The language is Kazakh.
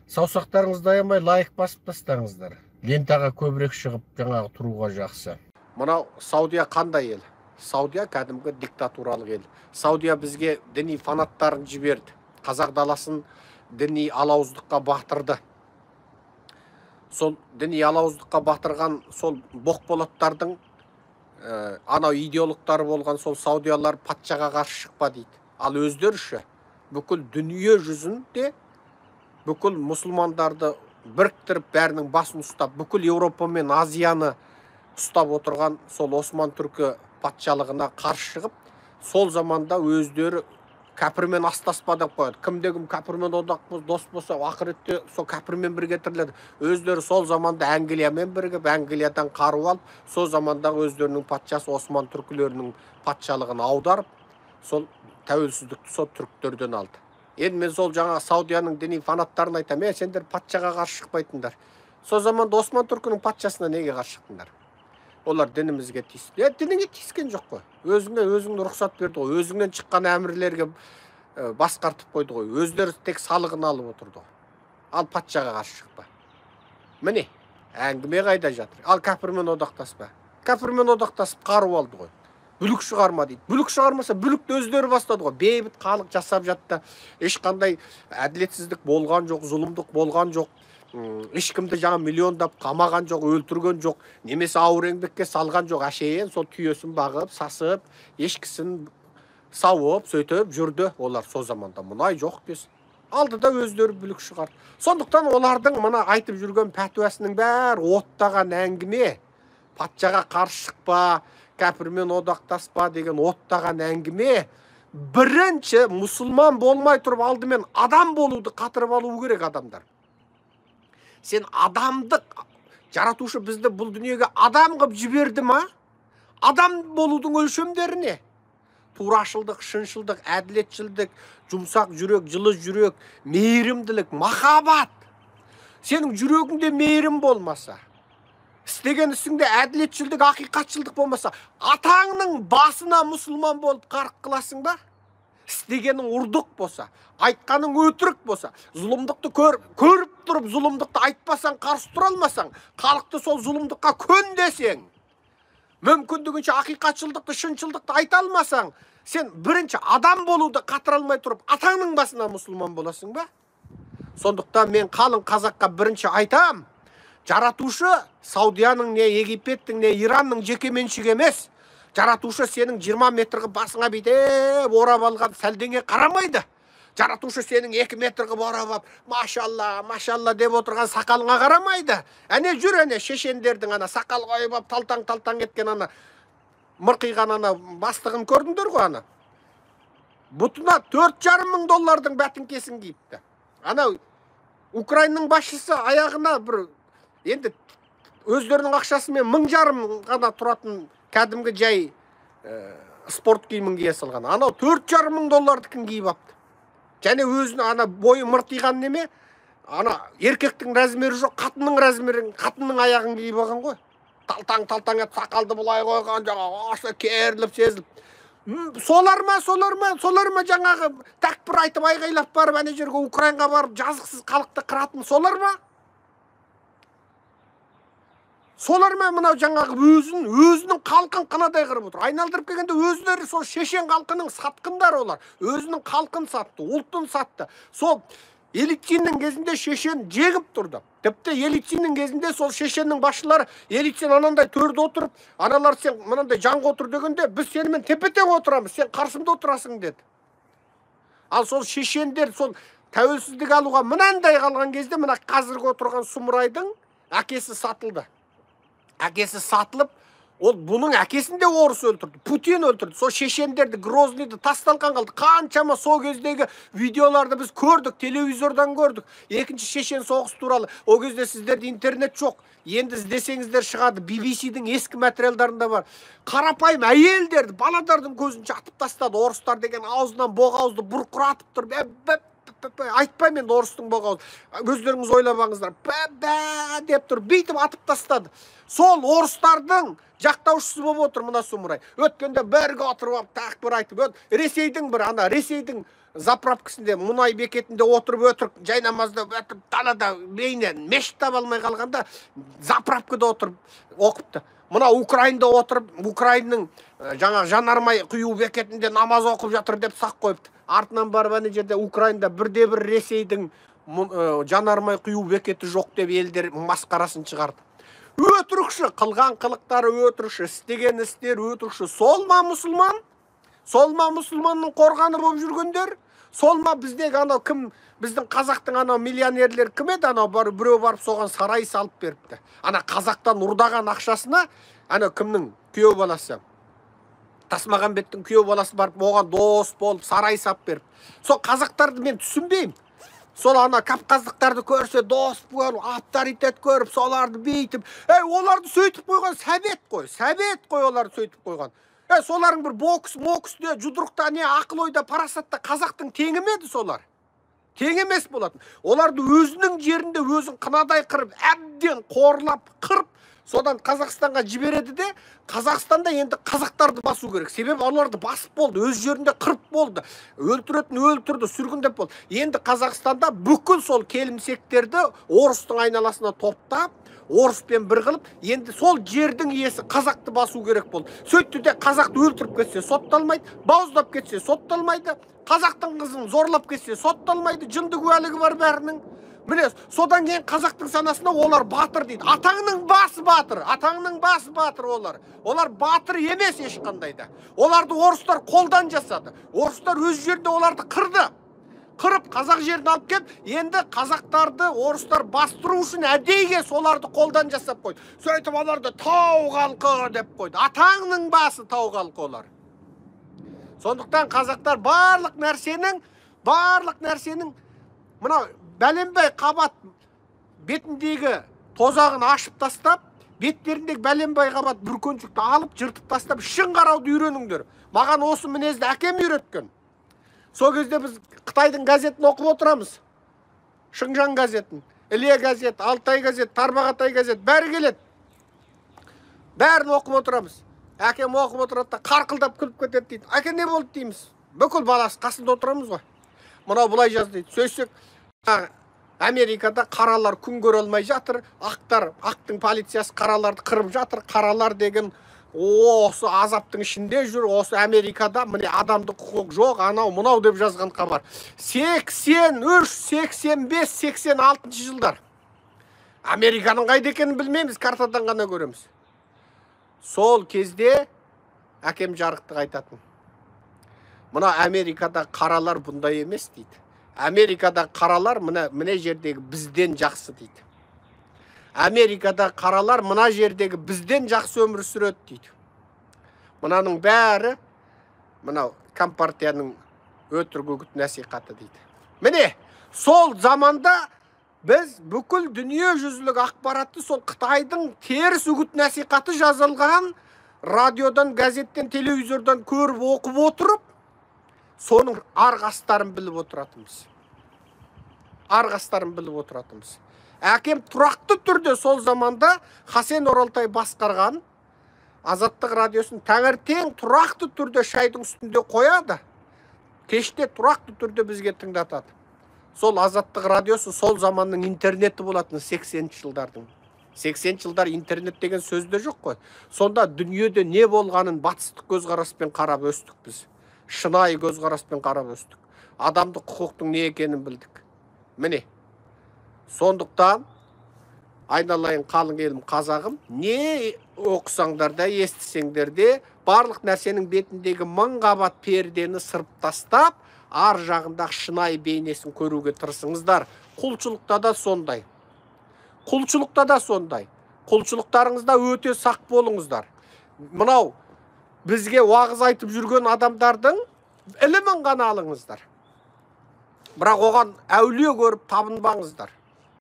Саусақтарыңызды аямай лайк басып тастаңыздар. Лентаға көбірек шығып, жаңағы тұруға жақсы. Мынау Саудия қандай ел? Саудия кәдімгі диктатуралық ел. Саудия бізге діни фанаттарын жіберді. Қазақ даласын діни алауыздыққа батырды. Сол діни алауыздыққа батырған сол боқболаттардың анау идеологтары болған сол саудиялар патшаға қарсы шықпа дейді. Ал өздері бүкіл дүние жүзінде бүкіл мұсылмандарды біріктіріп, бәрінің басын ұстап, бүкіл Еуропа мен Азияны ұстап отырған сол Осман түркі патшалығына қарсы шығып, сол заманда өздері кәпірмен астаспа деп қояды. Кімде-кім кәпірмен одақ дос болса, ақыретте сол кәпірмен бірге тіріледі. Өздері сол заманда Англиямен бірігіп, Англиядан қару алып, сол заманда өздерінің патшасы Осман түркілерінің патшалығын аударып, сол тәуелсіздікті сол түріктерден алды. Енді мен сол жаңа Саудияның діни фанаттарын айтамын, сендер патшаға қарсы шықпайтындар. Сол заманда Осман түркінің патшасына неге қарсы шықтыңдар? Олар дінімізге тиісті. Дініңе тиіскен жоқ қой. Өзіңнен рұқсат берді ғой. Өзіңнен шыққан әмірлерге басқартып қойды ғой. Өздері тек салығын алып отырды ғой. Ал патшаға қарсы шықпа. Міне, әңгіме қайда жатыр? Ал кәпірмен одақтаспа. Кәпірмен одақтасып қару алды ғой. Бүлік шығарма дейді. Бүлік шығармаса, бүлікті өздері бастады ғой. Бейбіт халық жасап жатты. Ешқандай әділетсіздік болған жоқ, зұлымдық болған жоқ. Ешкімді жаңа миллиондап қамаған жоқ, өлтірген жоқ, немесе ауыр еңбекке салған жоқ. Әшейін сол түйесін бағып, сасып, ешкісін сауып, сөйтіп жүрді. Олар сол заманда мұнай жоқ десін. Алды да өздері бүлік шығарды. Сондықтан олардың мына айтып жүрген пәтуасының бәрі оттаған әңгіме. Патшаға қарсы шықпа, кәпірмен одақтаспа деген оттаған әңгіме. Бірінші мұсылман болмай тұрып алдымен адам болуды қатырып алу керек адамдар. Сен адамдық, жаратушы бізді бұл дүниеге адам қып жіберді ма? Адам болудың өлшемдері не? Турашылдық, шыншылдық, әділетшілдік, жұмсақ жүрек, жылы жүрек, мейірімділік, махаббат. Сенің жүрегіңде мейірім болмаса, істеген ісіңде әділетшілдік, ақиқатшылдық болмаса, атаңның басына мұсылман болып қарық қыласың ба? Істегенің ұрдық болса, айтқаның өтірік болса, зұлымдықты көріп тұрып, зұлымдықты айтпасаң, қарсы тұра алмасаң, халықты сол зұлымдыққа көндесең, мүмкіндігінше ақиқатшылдықты, шыншылдықты айта алмасаң, сен бірінші адам болуды қатыра алмай тұрып, атаңның басына мұсылман боласың ба? Сондықтан мен қалың қазаққа бірінші айтам, жаратушы Саудияның не Египеттің не Иранның жекеменшігі емес. Жаратушы сенің 20 метргі басыңа бейдеп орап алған сәлдеңе қарамайды. Жаратушы сенің 2 метргі орап алып, машалла, машалла деп отырған сақалыңа қарамайды. Әне жүр, әне шешендердің ана сақал қойып алып, талтаң еткен ана мырқиған ана бастығын көрдіңдер ғой ана. Бұтына $4,500 бәтіңкесін киіпті. Ана Украинаның басшысы аяғына бір енді өздерінің ақшасымен $1,500 ғана тұратын кәдімгі жай спорт киімін кие салған. Анау $4,500 киіп апты. Және өзінің ана бойы мыртиған неме, ана еркектің размері жоқ, қатынның размерін, қатынның аяғын киіп алған ғой. Талтаң ет, сақалды бұлай қойған, жаңағы аса керіліп, сезіліп. Солар ма жаңағы тәкбір айтып айғайлап барып, әне жерге Украинаға барып, жазықсыз халықты қыратын солар ма? Солар ма мынау жаңағы өзінің халқын қынадай қырып отыр. Айналдырып келгенде өздері сол шешен халқының сатқындары олар. Өзінің халқын сатты, ұлтын сатты. Сол Елитиннің кезінде шешен жегіп тұрды. Тіпті Елитиннің кезінде сол шешеннің басшылары Елитин анандай төрде отырып, аналар сен мынандай жанға отыр дегенде, біз сенімен тепе-тең отырамыз, сен қарсымда отырасың деді. Ал сол шешендер сол тәуелсіздік алуға мынандай қалған кезде, мына қазіргі отырған Сұмырайдың әкесі сатылды. Әкесі сатылып, ол бұның әкесін де орыс өлтірді, Путин өлтірді. Сол шешендерді, Грознийді тасталған қалды. Қаншама сол кездегі видеоларды біз көрдік, телевизордан көрдік. Екінші шешен соғыс туралы. О кезде сіздерде интернет жоқ. Енді іздесеңіздер шығады. BBC-дің ескі материалдарында бар. Қарапайым әйелдерді, балалардың көзін атып тастады. Орыстар деген аузынан боқ ауызды бұрқыратып тұр. Айтпайым енді орыстың боқ ауыз. Өздеріңіз ойлабаңыздар. Бә деп тұр. Бейтіп атып тастады. Сол орыстардың жақтаушысы болып отыр мына Сұмырай. Өткенде бірге отырып алып, тақбір айтып, Ресейдің бір ана, Ресейдің заправкасында мұнай бекетінде отырып өтірік жай намазда өтіріп далада бейнен мешіт таба алмай қалғанда заправкада отырып оқыпты. Мына Украинада отырып Украинның жаңа жанармай құю бекетінде намаз оқып жатыр деп сақ қойыпты. Артынан барып ана жерде Украинада бірде-бір Ресейдің жанармай құю бекеті жоқ деп елдер масқарасын шығарды. Өтірікші, қылған қылықтары өтірікші, істеген істер өтірікші. Сол ма мұсылман? Сол ма мұсылманның қорғаны болып жүргендер? Сол ма біздегі анау кім, біздің қазақтың анау миллионерлер кім еді? Анау біреу барып соған сарай салып беріпті. Ана қазақтан ұрдаған ақшасына ана кімнің күйеу баласы, Тасмағамбеттің күйеу баласы барып оған дос болып сарай салып беріп. Сол қазақтарды мен түсінбеймін. Сол ана кавказдықтарды көрсе дос болып, авторитет көріп, соларды бейтіп, оларды сөйтіп қойған сәбет қой оларды сөйтіп қойған. Солардың бір бокс-моксте, жұдырықта, не ақыл ойда, парасатта қазақтың теңі ме еді солар? Тең емес болатын. Оларды өзінің жерінде өзін қынадай қырып, әбден қорлап, қырып, содан Қазақстанға жібереді де, Қазақстанда енді қазақтарды басу керек. Себебі оларды басып болды, өз жерінде қырып болды. Өлтіретін өлтірді, сүргіндеп болды. Енді Қазақстанда бүкіл сол келімсектерді орыстың айналасына топтап, орыспен бір қылып, енді сол жердің иесі қазақты басу керек болды. Сөйтті де қазақты өлтіріп кетсе сотталмайды, бауыздап кетсе сотталмайды, қазақтың қызын зорлап кетсе сотталмайды, жынды куәлігі бар бәрінің. Міне, содан кейін қазақтың санасына олар батыр дейді. Атаңның басы батыр олар. Олар батыр емес ешқандайда. Оларды орыстар қолдан жасады. Орыстар өз жерде оларды қырды. Қырып қазақ жерін алып кеп, енді қазақтарды орыстар бастыру үшін әдейіге соларды қолдан жасап қойды. Сөйтіп оларды тау халқы деп қойды. Атаңның басы тау халқы олар. Сондықтан қазақтар барлық нәрсенің мына бәленбай қабат бетіндегі тозағын ашып тастап, беттеріндегі бәленбай қабат бүркеншікті алып, жыртып тастап, шын қарауды үйреніңдер. Маған осы мінезді әкем үйреткен. Сол кезде біз Қытайдың газетін оқып отырамыз. Шыңжаң газетін, Іле газет, Алтай газет, Тарбағатай газет, бәрі келеді. Бәрін оқып отырамыз. Әкем оқып отырады да қарқылдап күліп кетеді дейді. Әке не болды дейміз. Бүкіл баласы қасында отырамыз ғой. Мынау бұлай жаз дейді. Сөйсек, Америкада қаралар күн көре алмай жатыр. Ақтың полициясы қараларды қырып жатыр. Қаралар деген осы азаптың ішінде жүр. Осы Америкада міне адамды құқық жоқ, анау мынау деп жазған хабар. 83, 85, 86 жылдар. Американың қайда екенін білмейміз, картадан ғана көреміз. Сол кезде әкем жарықтық айтатын. Мына Америкада қаралар бұндай емес дейді. Америкада қаралар мына жердегі бізден жақсы дейді. Америкада қаралар мына жердегі бізден жақсы өмір сүреді дейді. Мынаның бәрі мынау компартияның өтірік үгіт насихаты дейді. Міне, сол заманда біз бүкіл дүние жүзілік ақпаратты сол Қытайдың теріс үгіт насихаты жазылған радиодан, газеттен, телевизордан көріп оқып отырып, соның арғастарын біліп отыратымыз. Әкем тұрақты түрде сол заманда Хасен Оралтай басқарған Азаттық радиосын таңертең тұрақты түрде шайдың үстінде қояды. Кеште тұрақты түрде бізге тыңдатады. Сол Азаттық радиосы сол заманның интернеті болатын 80-ші жылдардың. 80 жылдар интернет деген сөзде жоқ қой. Сонда дүниеде не болғанын батыстық көзқараспен қарап өстік біз. Шынайы көзқараспен қарап өстік. Адамдық құқықтың не екенін білдік. Міне, сондықтан айналайын қалың елім қазағым, не оқысаңдар да, естісеңдер де, барлық нәрсенің бетіндегі мың қабат пердені сырып тастап, ар жағында шынайы бейнесін көруге тырысыңыздар. Құлшылықта да сондай. Құлшылықтарыңызда өте сақ болыңыздар. Мынау бізге уағыз айтып жүрген адамдардың ілімін ғана алыңыздар. Бірақ оған әулие көріп табынбаңыздар.